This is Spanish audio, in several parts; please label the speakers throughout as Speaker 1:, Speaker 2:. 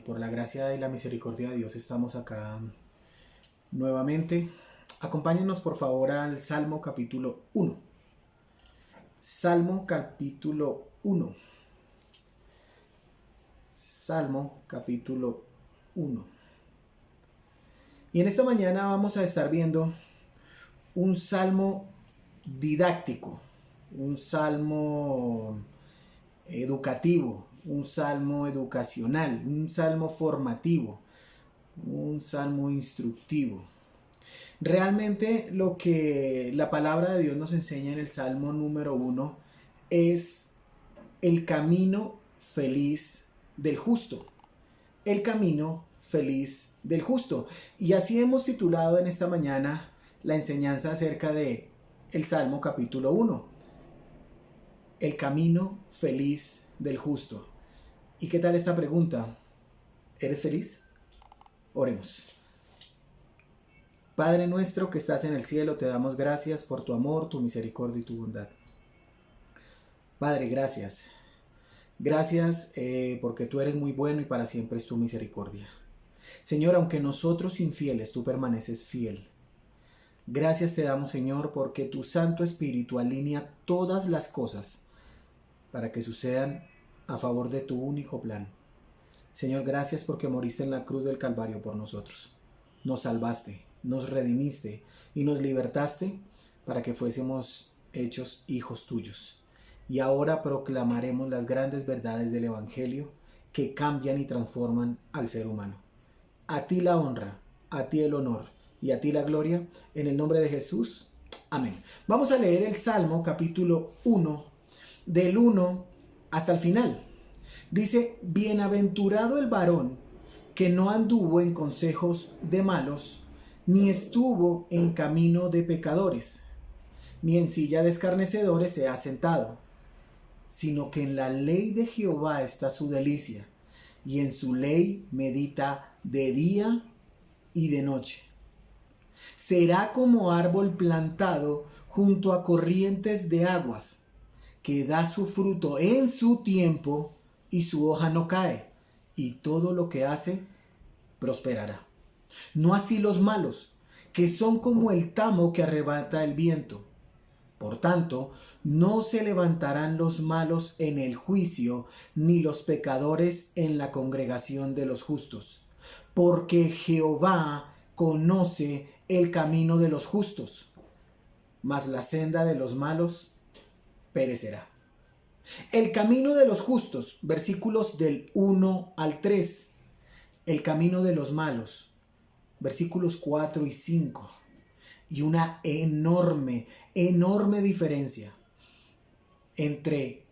Speaker 1: Por la gracia y la misericordia de Dios estamos acá nuevamente. Acompáñenos por favor al Salmo capítulo 1. Salmo capítulo 1. Salmo capítulo 1. Y en esta mañana vamos a estar viendo un salmo didáctico, un salmo educativo, un salmo educacional, un salmo formativo, un salmo instructivo. Realmente lo que la palabra de Dios nos enseña en el Salmo número 1 es el camino feliz del justo. El camino feliz del justo. Y así hemos titulado en esta mañana la enseñanza acerca de el Salmo capítulo 1. El camino feliz del justo. ¿Y qué tal esta pregunta? ¿Eres feliz? Oremos. Padre nuestro que estás en el cielo, te damos gracias por tu amor, tu misericordia y tu bondad. Padre, gracias. Gracias porque tú eres muy bueno y para siempre es tu misericordia. Señor, aunque nosotros infieles, tú permaneces fiel. Gracias te damos, Señor, porque tu Santo Espíritu alinea todas las cosas para que sucedan a favor de tu único plan. Señor, gracias porque moriste en la cruz del Calvario por nosotros. Nos salvaste, nos redimiste y nos libertaste para que fuésemos hechos hijos tuyos. Y ahora proclamaremos las grandes verdades del Evangelio que cambian y transforman al ser humano. A ti la honra, a ti el honor y a ti la gloria, en el nombre de Jesús. Amén. Vamos a leer el Salmo capítulo 1, del 1 hasta el final. Dice: bienaventurado el varón que no anduvo en consejos de malos, ni estuvo en camino de pecadores, ni en silla de escarnecedores se ha sentado, sino que en la ley de Jehová está su delicia, y en su ley medita de día y de noche. Será como árbol plantado junto a corrientes de aguas, que da su fruto en su tiempo y su hoja no cae, y todo lo que hace prosperará. No así los malos, que son como el tamo que arrebata el viento. Por tanto, no se levantarán los malos en el juicio, ni los pecadores en la congregación de los justos. Porque Jehová conoce el camino de los justos, mas la senda de los malos perecerá. El camino de los justos, versículos del 1 al 3. El camino de los malos, versículos 4 y 5. Y una enorme diferencia entre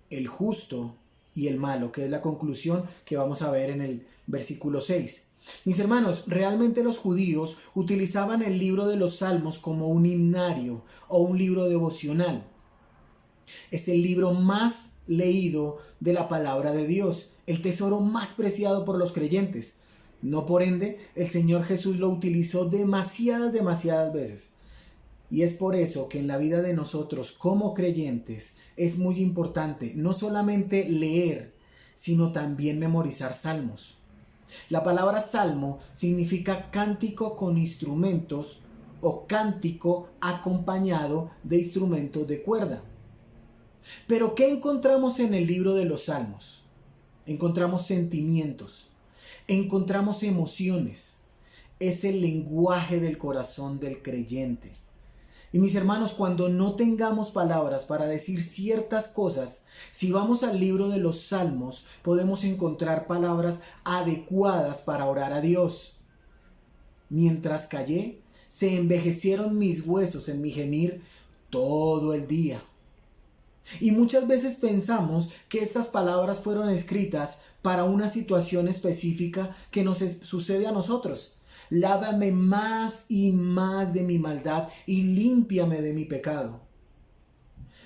Speaker 1: el justo y el malo, que es la conclusión que vamos a ver en el versículo 6. Mis hermanos, realmente los judíos utilizaban el libro de los Salmos como un himnario o un libro devocional. Es el libro más leído de la palabra de Dios, el tesoro más preciado por los creyentes. No por ende, el Señor Jesús lo utilizó demasiadas veces. Y es por eso que en la vida de nosotros como creyentes es muy importante no solamente leer, sino también memorizar salmos. La palabra salmo significa cántico con instrumentos o cántico acompañado de instrumentos de cuerda. Pero ¿qué encontramos en el libro de los Salmos? Encontramos sentimientos, encontramos emociones. Es el lenguaje del corazón del creyente. Y mis hermanos, cuando no tengamos palabras para decir ciertas cosas, si vamos al libro de los Salmos, podemos encontrar palabras adecuadas para orar a Dios. Mientras callé, se envejecieron mis huesos en mi gemir todo el día. Y muchas veces pensamos que estas palabras fueron escritas para una situación específica que nos sucede a nosotros. Lávame más y más de mi maldad y límpiame de mi pecado.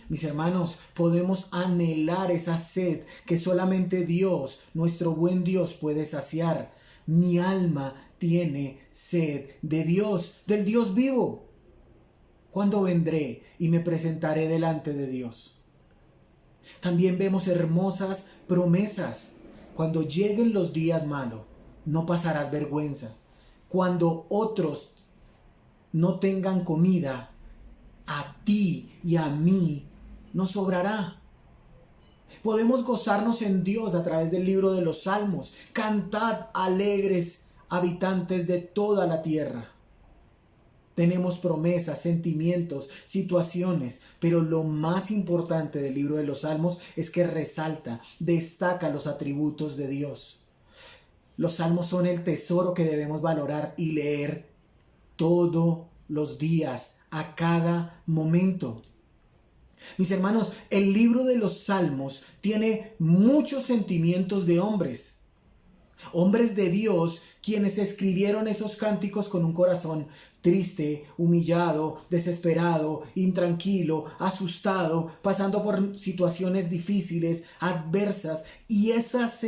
Speaker 1: Mis hermanos, podemos anhelar esa sed que solamente Dios, nuestro buen Dios, puede saciar. Mi alma tiene sed de Dios, del Dios vivo. ¿Cuándo vendré y me presentaré delante de Dios? También vemos hermosas promesas Cuando lleguen los días malos, no pasarás vergüenza. Cuando otros no tengan comida, a ti y a mí nos sobrará. Podemos gozarnos en Dios a través del libro de los Salmos. Cantad alegres, habitantes de toda la tierra. Tenemos promesas, sentimientos, situaciones, pero lo más importante del libro de los Salmos es que resalta, destaca los atributos de Dios. Los Salmos son el tesoro que debemos valorar y leer todos los días, a cada momento. Mis hermanos, el libro de los Salmos tiene muchos sentimientos de hombres de Dios, quienes escribieron esos cánticos con un corazón triste, humillado, desesperado, intranquilo, asustado, pasando por situaciones difíciles, adversas, y esas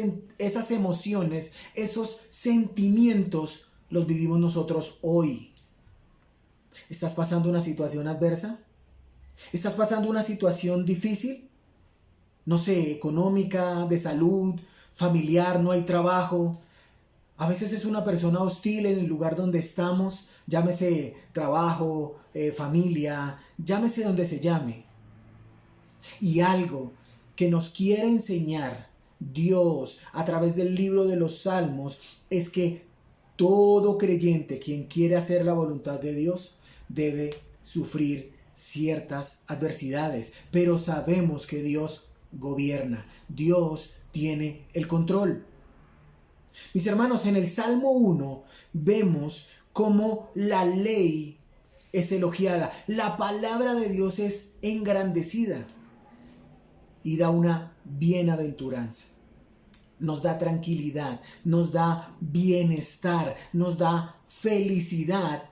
Speaker 1: emociones, esos sentimientos los vivimos nosotros hoy. ¿Estás pasando una situación adversa? ¿Estás pasando una situación difícil? No sé, económica, de salud, familiar, no hay trabajo. A veces es una persona hostil en el lugar donde estamos, llámese trabajo, familia, llámese donde se llame. Y algo que nos quiere enseñar Dios a través del libro de los Salmos es que todo creyente, quien quiere hacer la voluntad de Dios, debe sufrir ciertas adversidades, pero sabemos que Dios gobierna, Dios tiene el control. Mis hermanos, en el Salmo 1 vemos cómo la ley es elogiada, la palabra de Dios es engrandecida y da una bienaventuranza. Nos da tranquilidad, nos da bienestar, nos da felicidad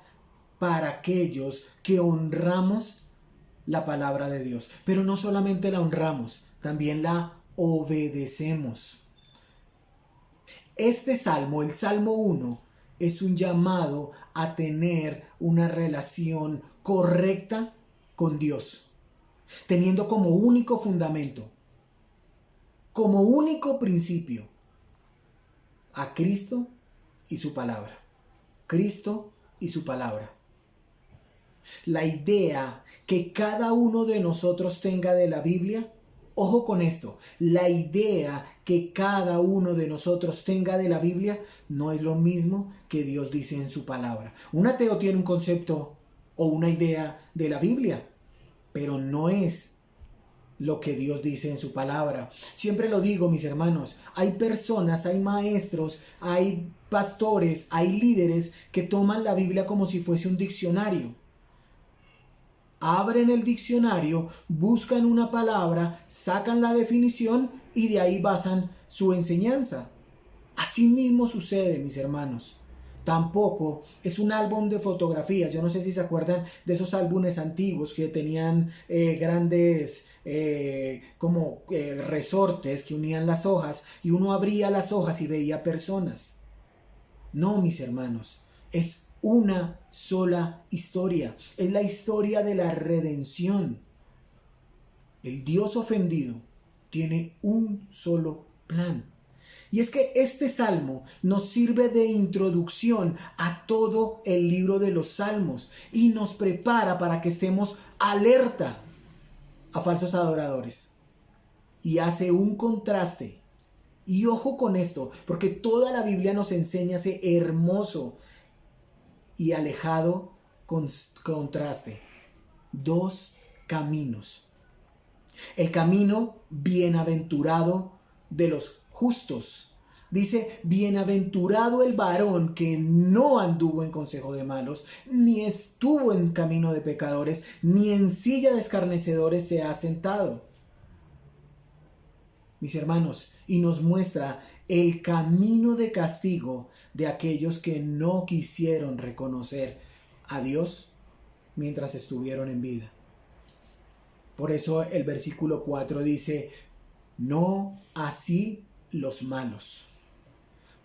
Speaker 1: para aquellos que honramos la palabra de Dios. Pero no solamente la honramos, también la obedecemos. Este salmo, el Salmo 1, es un llamado a tener una relación correcta con Dios, teniendo como único fundamento, como único principio, a Cristo y su palabra. Cristo y su palabra. La idea que cada uno de nosotros tenga de la Biblia, ojo con esto, la idea que cada uno de nosotros tenga de la Biblia no es lo mismo que Dios dice en su palabra. Un ateo tiene un concepto o una idea de la Biblia, pero no es lo que Dios dice en su palabra. Siempre lo digo, mis hermanos, hay personas, hay maestros, hay pastores, hay líderes que toman la Biblia como si fuese un diccionario. Abren el diccionario, buscan una palabra, sacan la definición y de ahí basan su enseñanza. Así mismo sucede, mis hermanos. Tampoco es un álbum de fotografías. Yo no sé si se acuerdan de esos álbumes antiguos que tenían grandes resortes que unían las hojas y uno abría las hojas y veía personas. No, mis hermanos, es una sola historia. Es la historia de la redención. El Dios ofendido tiene un solo plan. Y es que este salmo nos sirve de introducción a todo el libro de los salmos y nos prepara para que estemos alerta a falsos adoradores. Y hace un contraste. Y ojo con esto, porque toda la Biblia nos enseña ese hermoso y alejado contraste. Dos caminos. El camino bienaventurado de los justos. Dice, bienaventurado el varón que no anduvo en consejo de malos, ni estuvo en camino de pecadores, ni en silla de escarnecedores se ha sentado. Mis hermanos, y nos muestra el camino de castigo de aquellos que no quisieron reconocer a Dios mientras estuvieron en vida. Por eso el versículo 4 dice, no así los malos.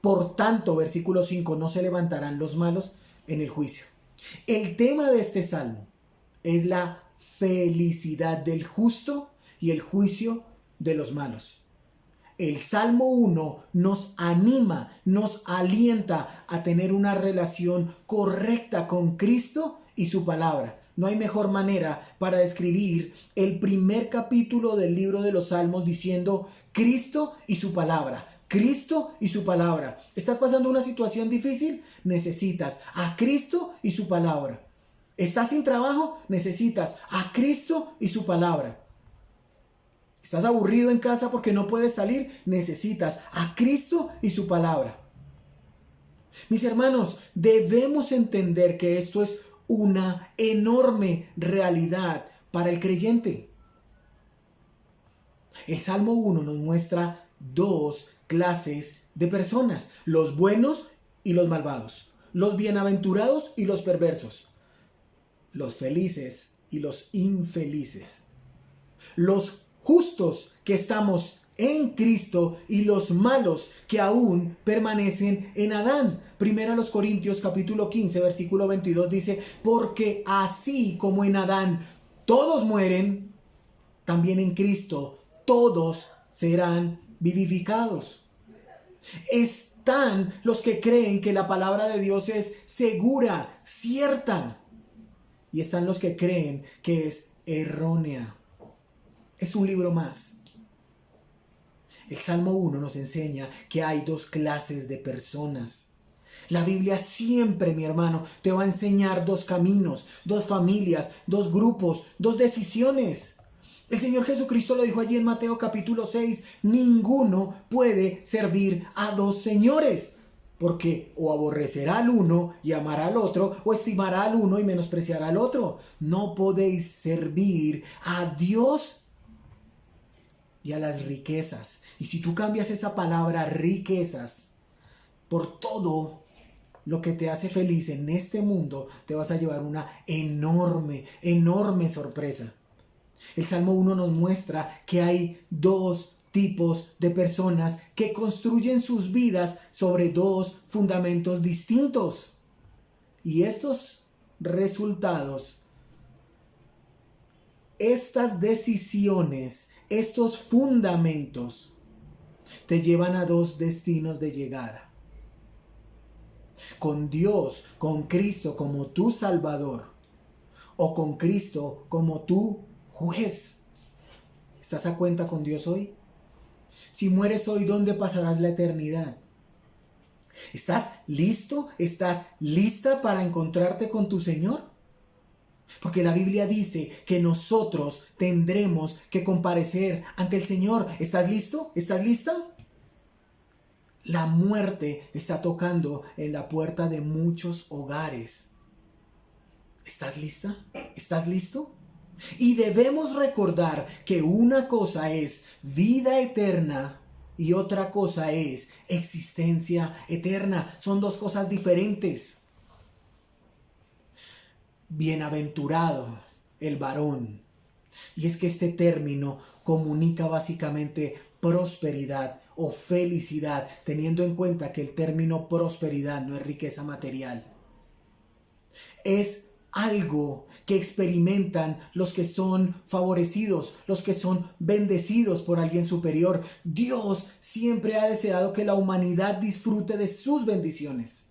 Speaker 1: Por tanto, versículo 5, no se levantarán los malos en el juicio. El tema de este salmo es la felicidad del justo y el juicio de los malos. el Salmo 1 nos anima, nos alienta a tener una relación correcta con Cristo y su palabra. No hay mejor manera para describir el primer capítulo del libro de los Salmos diciendo Cristo y su palabra. Cristo y su palabra. ¿Estás pasando una situación difícil? Necesitas a Cristo y su palabra. ¿Estás sin trabajo? Necesitas a Cristo y su palabra. ¿Estás aburrido en casa porque no puedes salir? Necesitas a Cristo y su palabra. Mis hermanos, debemos entender que esto es una enorme realidad para el creyente. El Salmo 1 nos muestra dos clases de personas: los buenos y los malvados, los bienaventurados y los perversos, los felices y los infelices, los justos que estamos en Cristo y los malos que aún permanecen en Adán. Primera a los Corintios capítulo 15 versículo 22 dice: porque así como en Adán todos mueren, también en Cristo todos serán vivificados. Están los que creen que la palabra de Dios es segura, cierta, y están los que creen que es errónea. Es un libro más. El Salmo 1 nos enseña que hay dos clases de personas. La Biblia siempre, mi hermano, te va a enseñar dos caminos, dos familias, dos grupos, dos decisiones. El Señor Jesucristo lo dijo allí en Mateo capítulo 6, ninguno puede servir a dos señores, porque o aborrecerá al uno y amará al otro, o estimará al uno y menospreciará al otro. No podéis servir a Dios y a las riquezas. Y si tú cambias esa palabra riquezas por todo lo que te hace feliz en este mundo, te vas a llevar una enorme, enorme sorpresa. El Salmo 1 nos muestra que hay dos tipos de personas que construyen sus vidas sobre dos fundamentos distintos. Y estos resultados, estas decisiones, estos fundamentos te llevan a dos destinos de llegada. Con Dios, con Cristo como tu Salvador, o con Cristo como tu juez. ¿Estás a cuenta con Dios hoy? Si mueres hoy, ¿dónde pasarás la eternidad? ¿Estás listo? ¿Estás lista para encontrarte con tu Señor? Porque la Biblia dice que nosotros tendremos que comparecer ante el Señor. ¿Estás listo? ¿Estás lista? La muerte está tocando en la puerta de muchos hogares. ¿Estás lista? ¿Estás listo? Y debemos recordar que una cosa es vida eterna y otra cosa es existencia eterna. Son dos cosas diferentes. Bienaventurado el varón. Y es que este término comunica básicamente prosperidad o felicidad, teniendo en cuenta que el término prosperidad no es riqueza material. Es algo que experimentan los que son favorecidos, los que son bendecidos por alguien superior. Dios siempre ha deseado que la humanidad disfrute de sus bendiciones.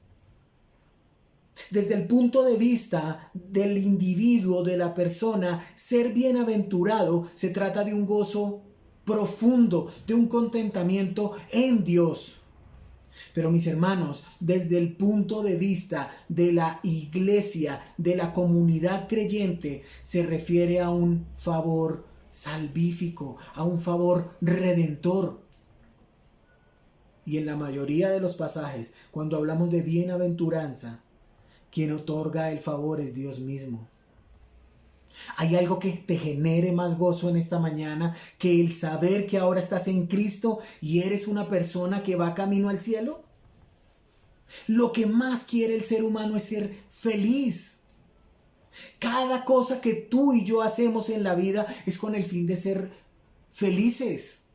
Speaker 1: Desde el punto de vista del individuo, de la persona, ser bienaventurado se trata de un gozo profundo, de un contentamiento en Dios. Pero mis hermanos, desde el punto de vista de la iglesia, de la comunidad creyente, se refiere a un favor salvífico, a un favor redentor. Y en la mayoría de los pasajes, cuando hablamos de bienaventuranza, quien otorga el favor es Dios mismo. ¿Hay algo que te genere más gozo en esta mañana que el saber que ahora estás en Cristo y eres una persona que va camino al cielo? Lo que más quiere el ser humano es ser feliz. Cada cosa que tú y yo hacemos en la vida es con el fin de ser felices.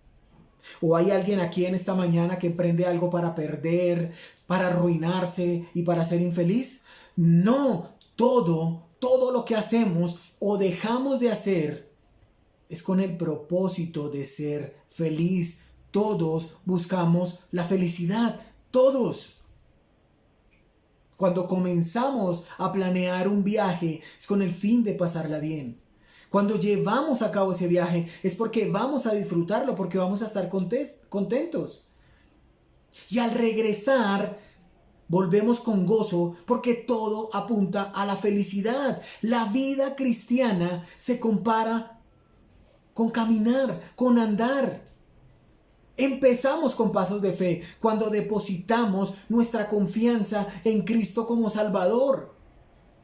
Speaker 1: ¿O hay alguien aquí en esta mañana que emprende algo para perder, para arruinarse y para ser infeliz? No, todo lo que hacemos o dejamos de hacer es con el propósito de ser feliz. Todos buscamos la felicidad, todos. Cuando comenzamos a planear un viaje es con el fin de pasarla bien. Cuando llevamos a cabo ese viaje es porque vamos a disfrutarlo, porque vamos a estar contentos. Y al regresar volvemos con gozo porque todo apunta a la felicidad. La vida cristiana se compara con caminar, con andar. Empezamos con pasos de fe cuando depositamos nuestra confianza en Cristo como Salvador.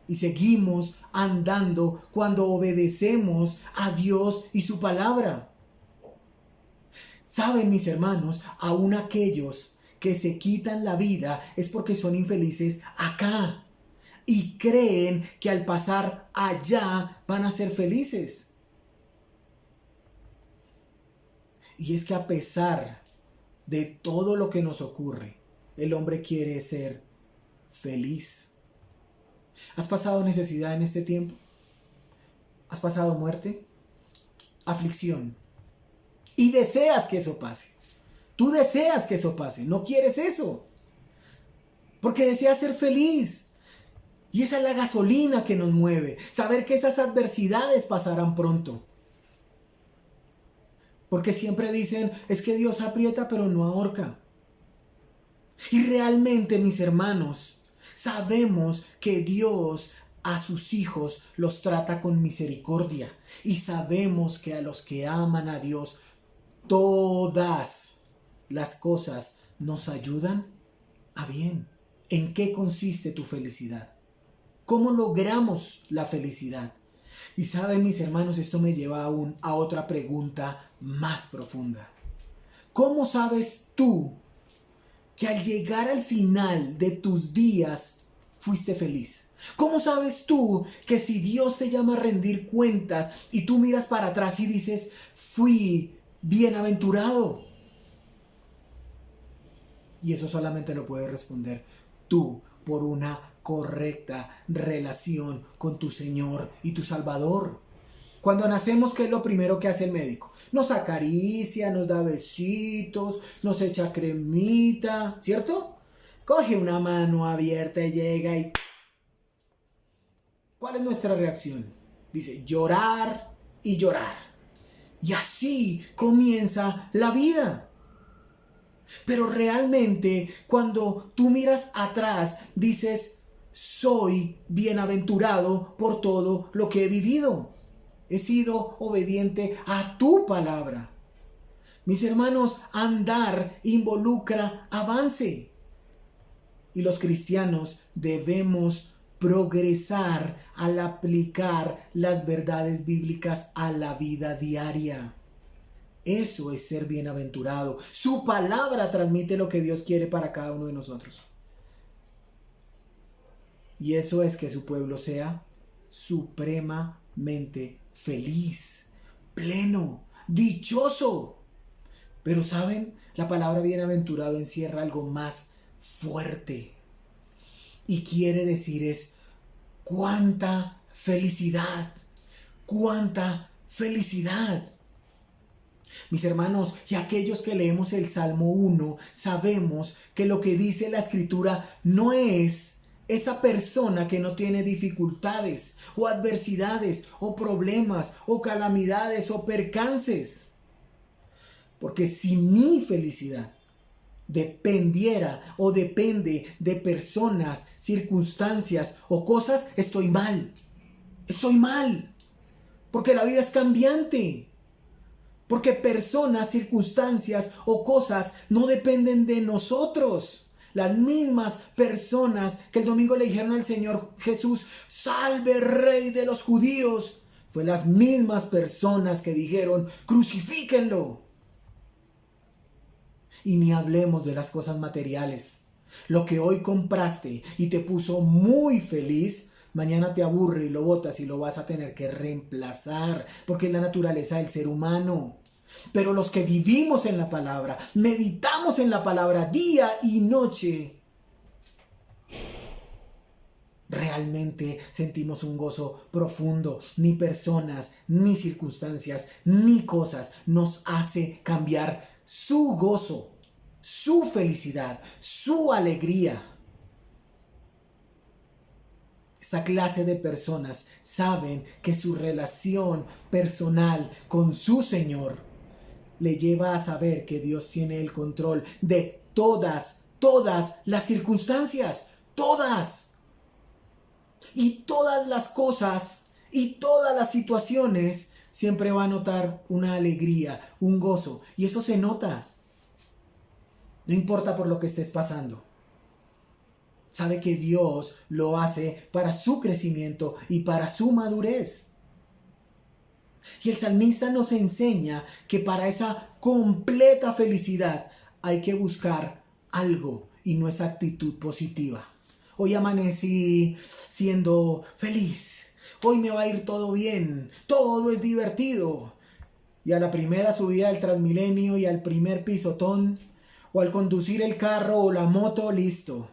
Speaker 1: Y seguimos andando cuando obedecemos a Dios y su palabra. Saben, mis hermanos, aún aquellos que se quitan la vida es porque son infelices acá y creen que al pasar allá van a ser felices. Y es que a pesar de todo lo que nos ocurre, el hombre quiere ser feliz. ¿Has pasado necesidad en este tiempo? ¿Has pasado muerte? Aflicción. Y deseas que eso pase. Tú deseas que eso pase. No quieres eso. Porque deseas ser feliz. Y esa es la gasolina que nos mueve. Saber que esas adversidades pasarán pronto. Porque siempre dicen, es que Dios aprieta pero no ahorca. Y realmente, mis hermanos, sabemos que Dios a sus hijos los trata con misericordia. Y sabemos que a los que aman a Dios, todas las cosas nos ayudan a bien. ¿En qué consiste tu felicidad? ¿Cómo logramos la felicidad? Y saben, mis hermanos, esto me lleva aún a otra pregunta más profunda. ¿Cómo sabes tú que al llegar al final de tus días fuiste feliz? ¿Cómo sabes tú que si Dios te llama a rendir cuentas y tú miras para atrás y dices, fui bienaventurado? Y eso solamente lo puedes responder tú por una correcta relación con tu Señor y tu Salvador. Cuando nacemos, ¿qué es lo primero que hace el médico? Nos acaricia, nos da besitos, nos echa cremita, ¿cierto? Coge una mano abierta y llega y... ¿Cuál es nuestra reacción? Dice, llorar y llorar. Y así comienza la vida. Pero realmente, cuando tú miras atrás, dices, soy bienaventurado por todo lo que he vivido. He sido obediente a tu palabra. Mis hermanos, andar involucra avance. Y los cristianos debemos progresar al aplicar las verdades bíblicas a la vida diaria. Eso es ser bienaventurado. Su palabra transmite lo que Dios quiere para cada uno de nosotros. Y eso es que su pueblo sea supremamente feliz, pleno, dichoso. Pero ¿saben? La palabra bienaventurado encierra algo más fuerte. Y quiere decir es cuánta felicidad, cuánta felicidad. Mis hermanos, y aquellos que leemos el Salmo 1, sabemos que lo que dice la Escritura no es esa persona que no tiene dificultades o adversidades o problemas o calamidades o percances. Porque si mi felicidad dependiera o depende de personas, circunstancias o cosas, estoy mal. Estoy mal. Porque la vida es cambiante. Porque personas, circunstancias o cosas no dependen de nosotros. Las mismas personas que el domingo le dijeron al Señor Jesús, salve Rey de los judíos, fue las mismas personas que dijeron, crucifíquenlo. Y ni hablemos de las cosas materiales. Lo que hoy compraste y te puso muy feliz, mañana te aburre y lo botas y lo vas a tener que reemplazar, porque es la naturaleza del ser humano. Pero los que vivimos en la palabra, meditamos en la palabra día y noche, realmente sentimos un gozo profundo. Ni personas, ni circunstancias, ni cosas nos hace cambiar su gozo, su felicidad, su alegría. Esta clase de personas saben que su relación personal con su Señor le lleva a saber que Dios tiene el control de todas las circunstancias, todas. Y todas las cosas y todas las situaciones siempre va a notar una alegría, un gozo. Y eso se nota. No importa por lo que estés pasando. Sabe que Dios lo hace para su crecimiento y para su madurez. Y el salmista nos enseña que para esa completa felicidad hay que buscar algo y no esa actitud positiva. Hoy amanecí siendo feliz. Hoy me va a ir todo bien. Todo es divertido. Y a la primera subida del Transmilenio y al primer pisotón, o al conducir el carro o la moto, listo.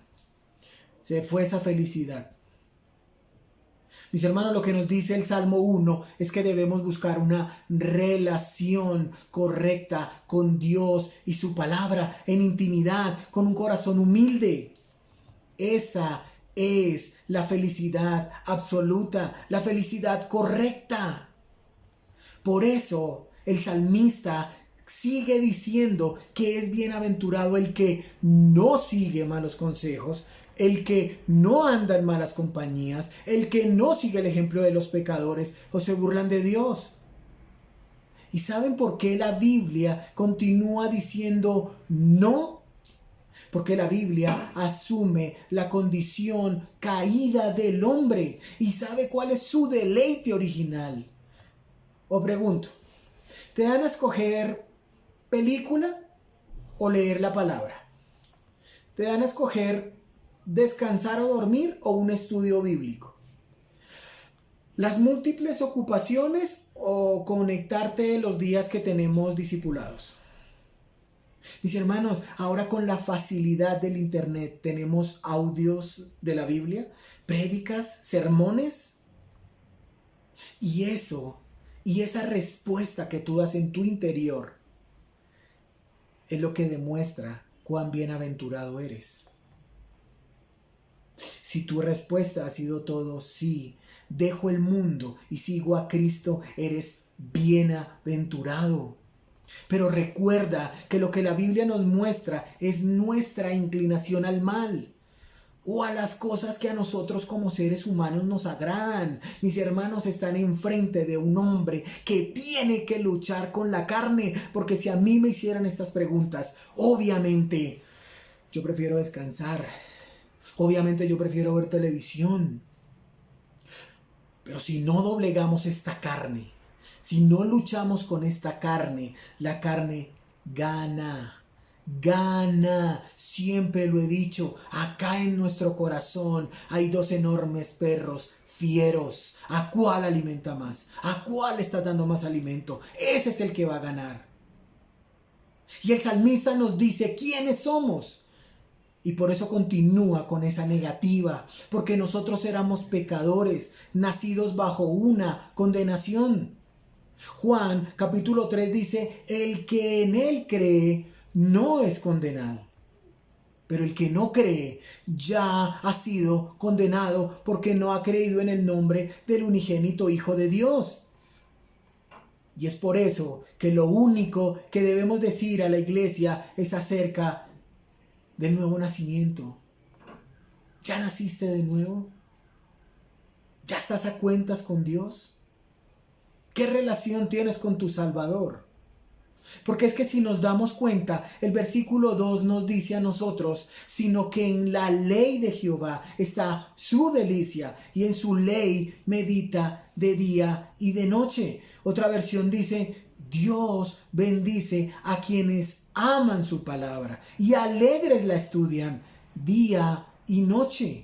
Speaker 1: Se fue esa felicidad. Mis hermanos, lo que nos dice el Salmo 1 es que debemos buscar una relación correcta con Dios y su palabra en intimidad, con un corazón humilde. Esa es la felicidad absoluta, la felicidad correcta. Por eso el salmista sigue diciendo que es bienaventurado el que no sigue malos consejos, el que no anda en malas compañías, el que no sigue el ejemplo de los pecadores o se burlan de Dios. ¿Y saben por qué la Biblia continúa diciendo no? Porque la Biblia asume la condición caída del hombre y sabe cuál es su deleite original. O pregunto, ¿te dan a escoger película o leer la palabra? ¿Te dan a escoger descansar o dormir o un estudio bíblico? ¿Las múltiples ocupaciones o conectarte los días que tenemos discipulados? Mis hermanos, ahora con la facilidad del internet tenemos audios de la Biblia, prédicas, sermones. Y esa respuesta que tú das en tu interior es lo que demuestra cuán bienaventurado eres. Si tu respuesta ha sido todo sí, dejo el mundo y sigo a Cristo, eres bienaventurado. Pero recuerda que lo que la Biblia nos muestra es nuestra inclinación al mal o a las cosas que a nosotros como seres humanos nos agradan. Mis hermanos, están enfrente de un hombre que tiene que luchar con la carne, porque si a mí me hicieran estas preguntas, obviamente yo prefiero descansar, obviamente yo prefiero ver televisión. Pero si no doblegamos esta carne, si no luchamos con esta carne, la carne gana. Siempre lo he dicho, acá en nuestro corazón hay dos enormes perros fieros. ¿A cuál alimenta más? ¿A cuál está dando más alimento? Ese es el que va a ganar. Y el salmista nos dice quiénes somos. Y por eso continúa con esa negativa, porque nosotros éramos pecadores, nacidos bajo una condenación. Juan capítulo 3 dice, el que en él cree no es condenado, pero el que no cree ya ha sido condenado porque no ha creído en el nombre del unigénito Hijo de Dios. Y es por eso que lo único que debemos decir a la iglesia es acerca del nuevo nacimiento. ¿Ya naciste de nuevo? ¿Ya estás a cuentas con Dios? ¿Qué relación tienes con tu Salvador? Porque es que si nos damos cuenta, el versículo 2 nos dice a nosotros, sino que en la ley de Jehová está su delicia y en su ley medita de día y de noche. Otra versión dice, Dios bendice a quienes aman su palabra y alegres la estudian día y noche.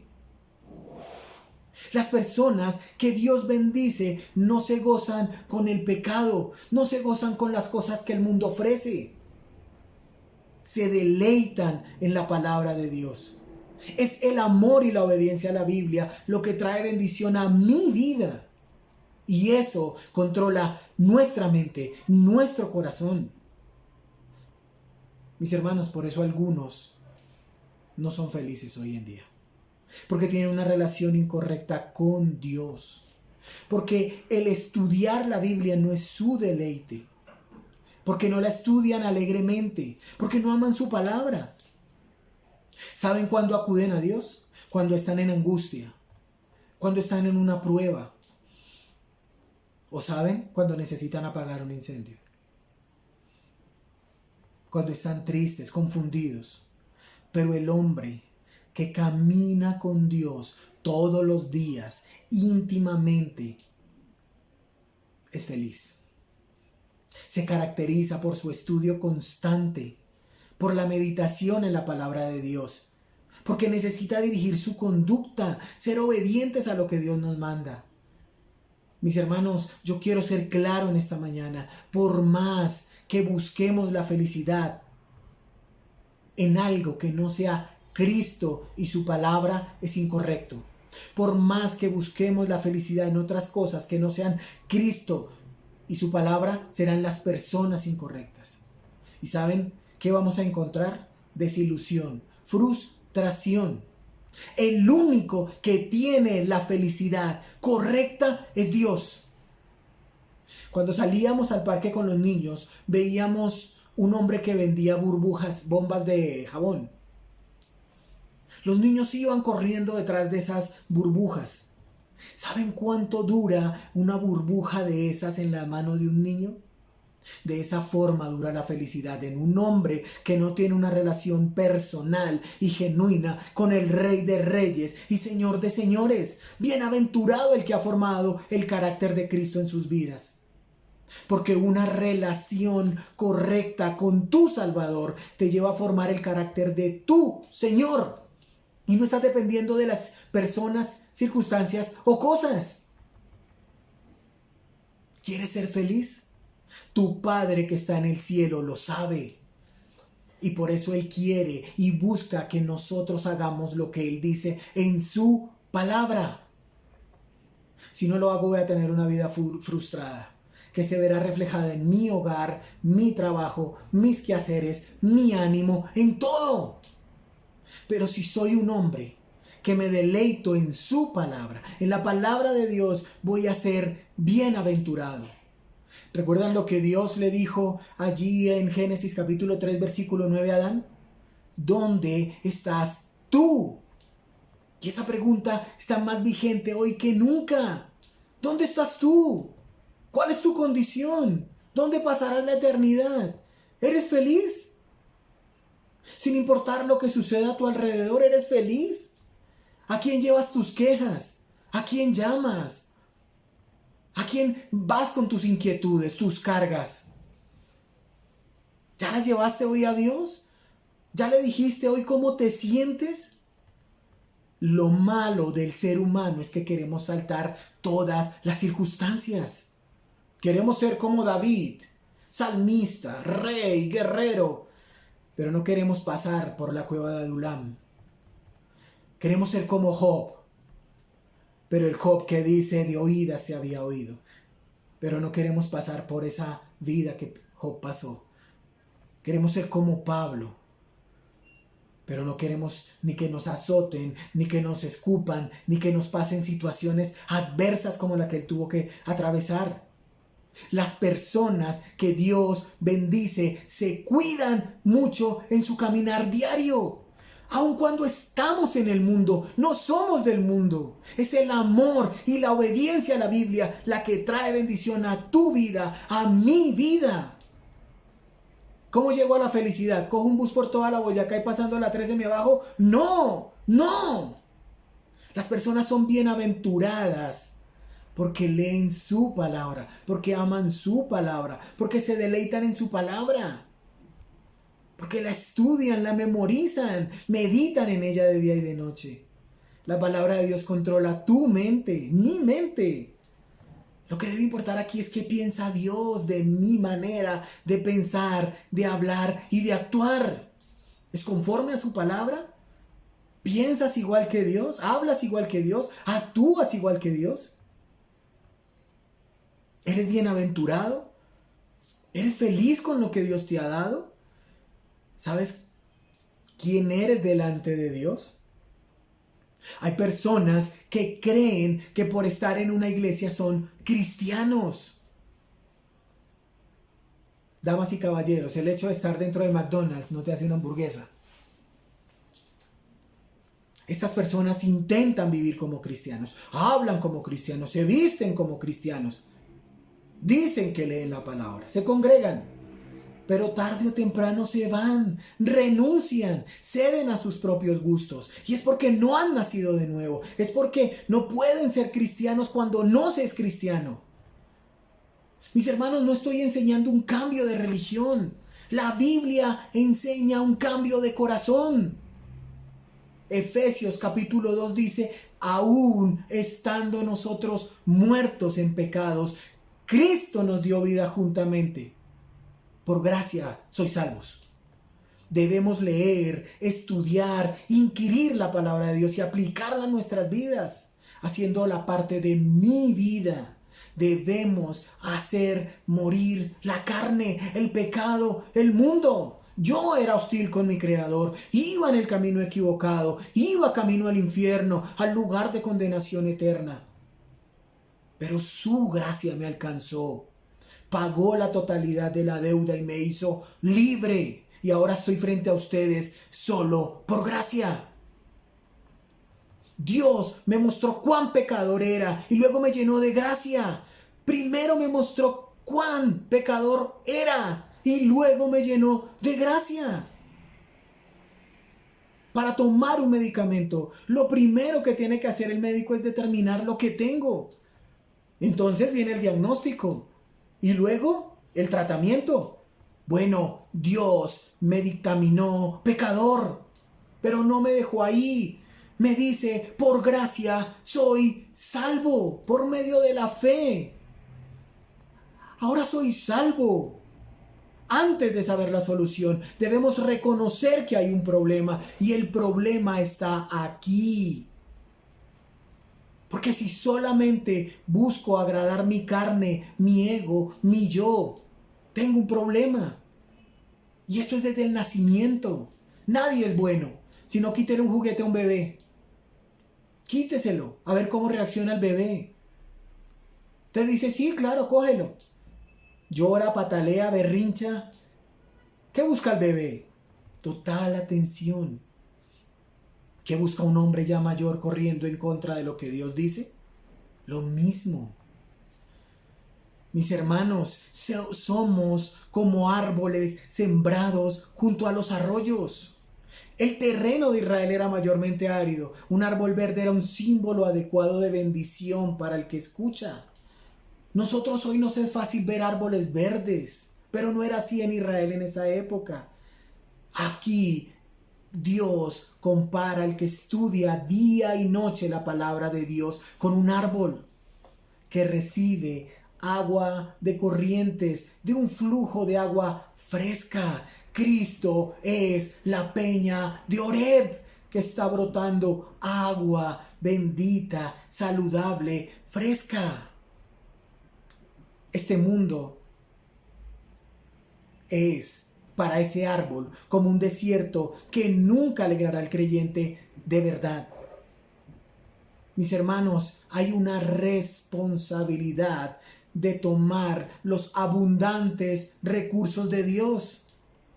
Speaker 1: Las personas que Dios bendice no se gozan con el pecado, no se gozan con las cosas que el mundo ofrece. Se deleitan en la palabra de Dios. Es el amor y la obediencia a la Biblia lo que trae bendición a mi vida. Y eso controla nuestra mente, nuestro corazón. Mis hermanos, por eso algunos no son felices hoy en día. Porque tienen una relación incorrecta con Dios. Porque el estudiar la Biblia no es su deleite. Porque no la estudian alegremente. Porque no aman su palabra. ¿Saben cuándo acuden a Dios? Cuando están en angustia. Cuando están en una prueba. ¿O saben? Cuando necesitan apagar un incendio. Cuando están tristes, confundidos. Pero el hombre que camina con Dios todos los días, íntimamente, es feliz. Se caracteriza por su estudio constante, por la meditación en la palabra de Dios, porque necesita dirigir su conducta, ser obedientes a lo que Dios nos manda. Mis hermanos, yo quiero ser claro en esta mañana, por más que busquemos la felicidad en algo que no sea Cristo y su palabra, es incorrecto. Por más que busquemos la felicidad en otras cosas que no sean Cristo y su palabra, serán las personas incorrectas. ¿Y saben qué vamos a encontrar? Desilusión, frustración. El único que tiene la felicidad correcta es Dios. Cuando salíamos al parque con los niños, veíamos un hombre que vendía burbujas, bombas de jabón. Los niños iban corriendo detrás de esas burbujas. ¿Saben cuánto dura una burbuja de esas en la mano de un niño? De esa forma dura la felicidad en un hombre que no tiene una relación personal y genuina con el Rey de Reyes y Señor de Señores. Bienaventurado el que ha formado el carácter de Cristo en sus vidas. Porque una relación correcta con tu Salvador te lleva a formar el carácter de tu Señor. Y no estás dependiendo de las personas, circunstancias o cosas. ¿Quieres ser feliz? Tu Padre que está en el cielo lo sabe. Y por eso Él quiere y busca que nosotros hagamos lo que Él dice en su palabra. Si no lo hago, voy a tener una vida frustrada, que se verá reflejada en mi hogar, mi trabajo, mis quehaceres, mi ánimo, en todo. Pero si soy un hombre que me deleito en su palabra, en la palabra de Dios, voy a ser bienaventurado. ¿Recuerdan lo que Dios le dijo allí en Génesis capítulo 3, versículo 9 a Adán? ¿Dónde estás tú? Y esa pregunta está más vigente hoy que nunca. ¿Dónde estás tú? ¿Cuál es tu condición? ¿Dónde pasarás la eternidad? ¿Eres feliz? Sin importar lo que suceda a tu alrededor, ¿eres feliz? ¿A quién llevas tus quejas? ¿A quién llamas? ¿A quién vas con tus inquietudes, tus cargas? ¿Ya las llevaste hoy a Dios? ¿Ya le dijiste hoy cómo te sientes? Lo malo del ser humano es que queremos saltar todas las circunstancias. Queremos ser como David, salmista, rey, guerrero, pero no queremos pasar por la cueva de Adulam. Queremos ser como Job, pero el Job que dice de oídas se había oído. Pero no queremos pasar por esa vida que Job pasó. Queremos ser como Pablo, pero no queremos ni que nos azoten, ni que nos escupan, ni que nos pasen situaciones adversas como la que él tuvo que atravesar. Las personas que Dios bendice se cuidan mucho en su caminar diario. Aun cuando estamos en el mundo, no somos del mundo. Es el amor y la obediencia a la Biblia la que trae bendición a tu vida, a mi vida. ¿Cómo llego a la felicidad? ¿Cojo un bus por toda la Boyacá y pasando a la 13 me bajo? No, no. Las personas son bienaventuradas porque leen su palabra, porque aman su palabra, porque se deleitan en su palabra, porque la estudian, la memorizan, meditan en ella de día y de noche. La palabra de Dios controla tu mente, mi mente. Lo que debe importar aquí es qué piensa Dios de mi manera de pensar, de hablar y de actuar. ¿Es conforme a su palabra? ¿Piensas igual que Dios? ¿Hablas igual que Dios? ¿Actúas igual que Dios? ¿Eres bienaventurado? ¿Eres feliz con lo que Dios te ha dado? ¿Sabes quién eres delante de Dios? Hay personas que creen que por estar en una iglesia son cristianos. Damas y caballeros, el hecho de estar dentro de McDonald's no te hace una hamburguesa. Estas personas intentan vivir como cristianos, hablan como cristianos, se visten como cristianos, dicen que leen la palabra, se congregan, pero tarde o temprano se van, renuncian, ceden a sus propios gustos. Y es porque no han nacido de nuevo, es porque no pueden ser cristianos cuando no se es cristiano. Mis hermanos, no estoy enseñando un cambio de religión. La Biblia enseña un cambio de corazón. Efesios capítulo 2 dice, aún estando nosotros muertos en pecados, Cristo nos dio vida juntamente. Por gracia sois salvos. Debemos leer, estudiar, inquirir la palabra de Dios y aplicarla a nuestras vidas, haciéndola parte de mi vida. Debemos hacer morir la carne, el pecado, el mundo. Yo era hostil con mi Creador, iba en el camino equivocado, iba camino al infierno, al lugar de condenación eterna. Pero su gracia me alcanzó, pagó la totalidad de la deuda y me hizo libre. Y ahora estoy frente a ustedes solo por gracia. Dios me mostró cuán pecador era y luego me llenó de gracia. Primero me mostró cuán pecador era y luego me llenó de gracia. Para tomar un medicamento, lo primero que tiene que hacer el médico es determinar lo que tengo. Entonces viene el diagnóstico y luego el tratamiento. Bueno, Dios me dictaminó pecador, pero no me dejó ahí. Me dice, por gracia soy salvo, por medio de la fe. Ahora soy salvo. Antes de saber la solución, debemos reconocer que hay un problema y el problema está aquí. Porque si solamente busco agradar mi carne, mi ego, mi yo, tengo un problema. Y esto es desde el nacimiento. Nadie es bueno. Si no, quítele un juguete a un bebé. Quíteselo, a ver cómo reacciona el bebé. Te dice, sí, claro, cógelo. Llora, patalea, berrincha. ¿Qué busca el bebé? Total atención. ¿Qué busca un hombre ya mayor corriendo en contra de lo que Dios dice? Lo mismo. Mis hermanos, somos como árboles sembrados junto a los arroyos. El terreno de Israel era mayormente árido. Un árbol verde era un símbolo adecuado de bendición para el que escucha. Nosotros hoy nos es fácil ver árboles verdes, pero no era así en Israel en esa época. Aquí Dios compara al que estudia día y noche la palabra de Dios con un árbol que recibe agua de corrientes, de un flujo de agua fresca. Cristo es la peña de Oreb, que está brotando agua bendita, saludable, fresca. Este mundo es para ese árbol como un desierto que nunca alegrará al creyente de verdad. Mis hermanos, hay una responsabilidad de tomar los abundantes recursos de Dios.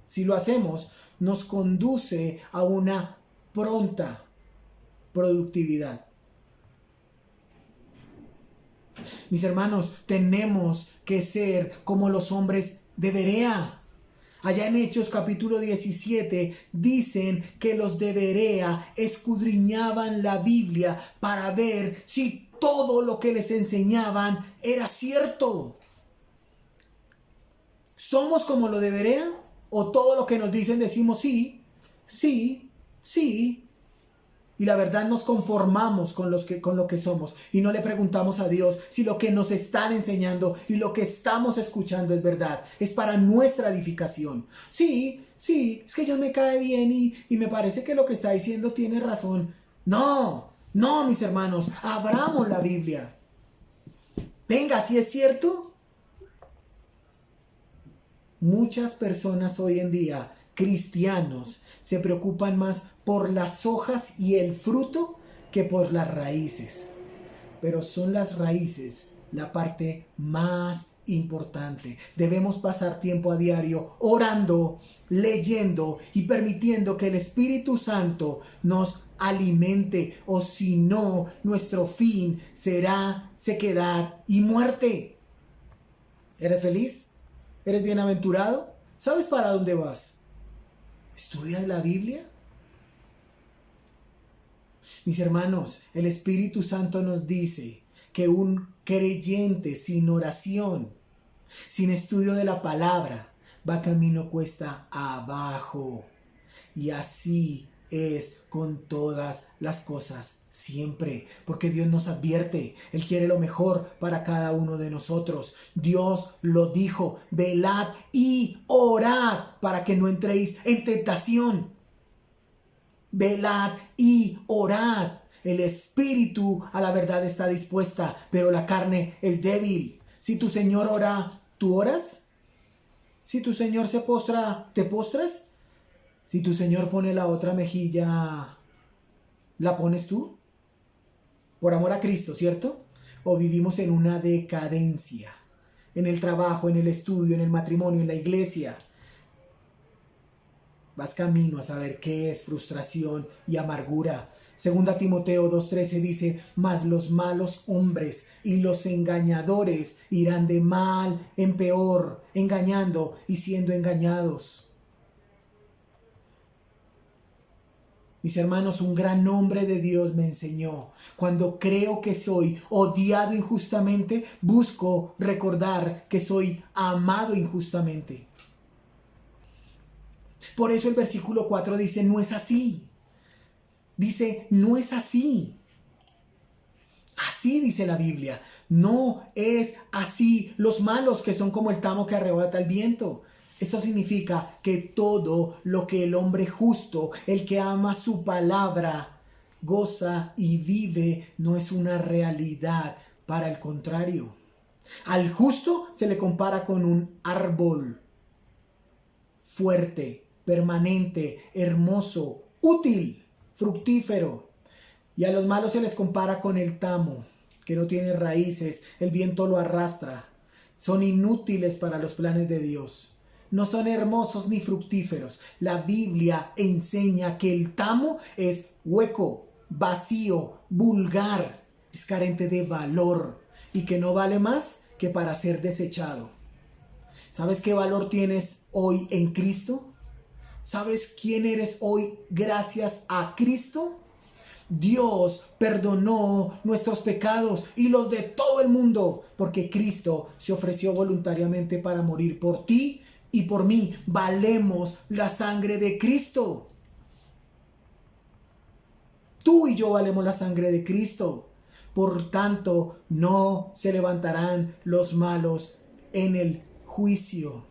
Speaker 1: Si lo hacemos, nos conduce a una pronta productividad. Mis hermanos, tenemos que ser como los hombres de Berea. Allá en Hechos capítulo 17 dicen que los de Berea escudriñaban la Biblia para ver si todo lo que les enseñaban era cierto. ¿Somos como lo de Berea? ¿O todo lo que nos dicen decimos sí, sí, sí? Y la verdad nos conformamos con lo que somos y no le preguntamos a Dios si lo que nos están enseñando y lo que estamos escuchando es verdad, es para nuestra edificación. Sí, es que Dios me cae bien y me parece que lo que está diciendo tiene razón. No, mis hermanos, abramos la Biblia. Venga, si es cierto. Muchas personas hoy en día cristianos se preocupan más por las hojas y el fruto que por las raíces. Pero son las raíces la parte más importante. Debemos pasar tiempo a diario orando, leyendo y permitiendo que el Espíritu Santo nos alimente, o si no, nuestro fin será sequedad y muerte. ¿Eres feliz? ¿Eres bienaventurado? ¿Sabes para dónde vas? ¿Estudias la Biblia? Mis hermanos, el Espíritu Santo nos dice que un creyente sin oración, sin estudio de la palabra, va camino cuesta abajo. Y así es con todas las cosas siempre, porque Dios nos advierte, Él quiere lo mejor para cada uno de nosotros. Dios lo dijo: velad y orad para que no entréis en tentación. Velad y orad. El espíritu a la verdad está dispuesta, pero la carne es débil. Si tu Señor ora, ¿tú oras? Si tu Señor se postra, ¿te postras? Si tu Señor pone la otra mejilla, ¿la pones tú? Por amor a Cristo, ¿cierto? ¿O vivimos en una decadencia? En el trabajo, en el estudio, en el matrimonio, en la iglesia. Vas camino a saber qué es frustración y amargura. Segunda Timoteo 2:13 dice: mas los malos hombres y los engañadores irán de mal en peor, engañando y siendo engañados. Mis hermanos, un gran hombre de Dios me enseñó: cuando creo que soy odiado injustamente, busco recordar que soy amado injustamente. Por eso el versículo 4 dice: no es así. Dice: no es así. Así dice la Biblia. No es así. Los malos, que son como el tamo que arrebata el viento. Esto significa que todo lo que el hombre justo, el que ama su palabra, goza y vive, no es una realidad. Para el contrario, al justo se le compara con un árbol fuerte, permanente, hermoso, útil, fructífero. Y a los malos se les compara con el tamo, que no tiene raíces, el viento lo arrastra. Son inútiles para los planes de Dios. No son hermosos ni fructíferos. La Biblia enseña que el tamo es hueco, vacío, vulgar, es carente de valor y que no vale más que para ser desechado. ¿Sabes qué valor tienes hoy en Cristo? ¿Sabes quién eres hoy gracias a Cristo? Dios perdonó nuestros pecados y los de todo el mundo, porque Cristo se ofreció voluntariamente para morir por ti y por mí. Valemos la sangre de Cristo. Tú y yo valemos la sangre de Cristo. Por tanto, no se levantarán los malos en el juicio.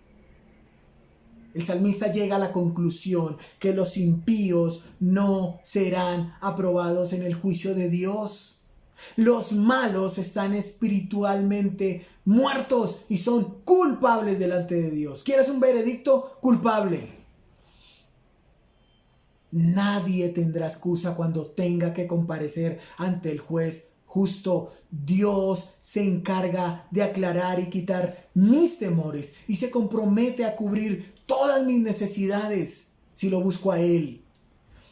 Speaker 1: El salmista llega a la conclusión que los impíos no serán aprobados en el juicio de Dios. Los malos están espiritualmente muertos y son culpables delante de Dios. ¿Quieres un veredicto? Culpable. Nadie tendrá excusa cuando tenga que comparecer ante el juez justo. Dios se encarga de aclarar y quitar mis temores y se compromete a cubrir todas mis necesidades si lo busco a Él.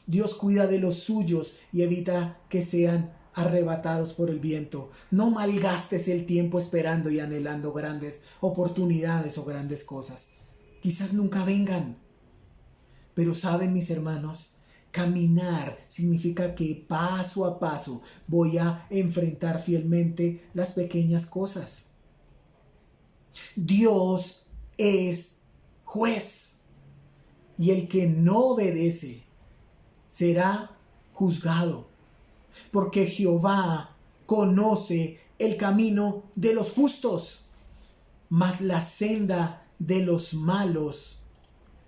Speaker 1: Dios cuida de los suyos y evita que sean arrebatados por el viento. No malgastes el tiempo esperando y anhelando grandes oportunidades o grandes cosas. Quizás nunca vengan. Pero saben, mis hermanos, caminar significa que paso a paso voy a enfrentar fielmente las pequeñas cosas. Dios es juez y el que no obedece será juzgado, porque Jehová conoce el camino de los justos, mas la senda de los malos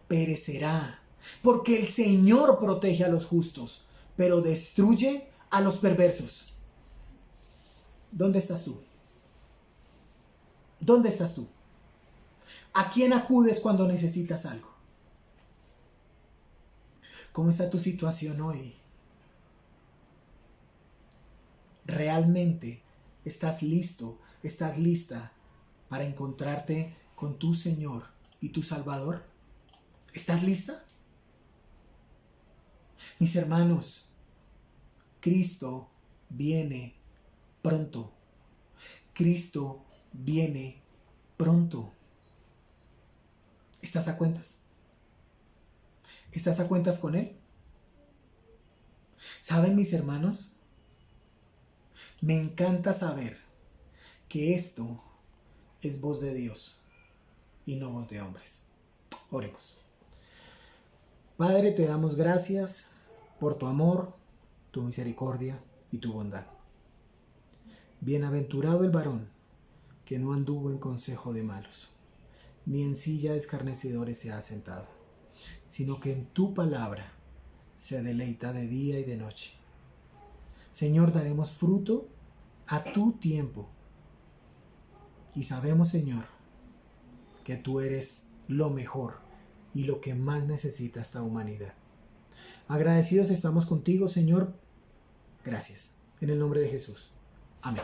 Speaker 1: perecerá. Porque el Señor protege a los justos, pero destruye a los perversos. ¿Dónde estás tú? ¿Dónde estás tú? ¿A quién acudes cuando necesitas algo? ¿Cómo está tu situación hoy? ¿Realmente estás listo, estás lista para encontrarte con tu Señor y tu Salvador? ¿Estás lista? Mis hermanos, Cristo viene pronto. Cristo viene pronto. ¿Estás a cuentas? ¿Estás a cuentas con Él? ¿Saben, mis hermanos? Me encanta saber que esto es voz de Dios y no voz de hombres. Oremos. Padre, te damos gracias por tu amor, tu misericordia y tu bondad. Bienaventurado el varón que no anduvo en consejo de malos, ni en silla de escarnecedores se ha sentado, sino que en tu palabra se deleita de día y de noche. Señor, daremos fruto a tu tiempo. Y sabemos, Señor, que tú eres lo mejor y lo que más necesita esta humanidad. Agradecidos estamos contigo, Señor. Gracias. En el nombre de Jesús. Amén.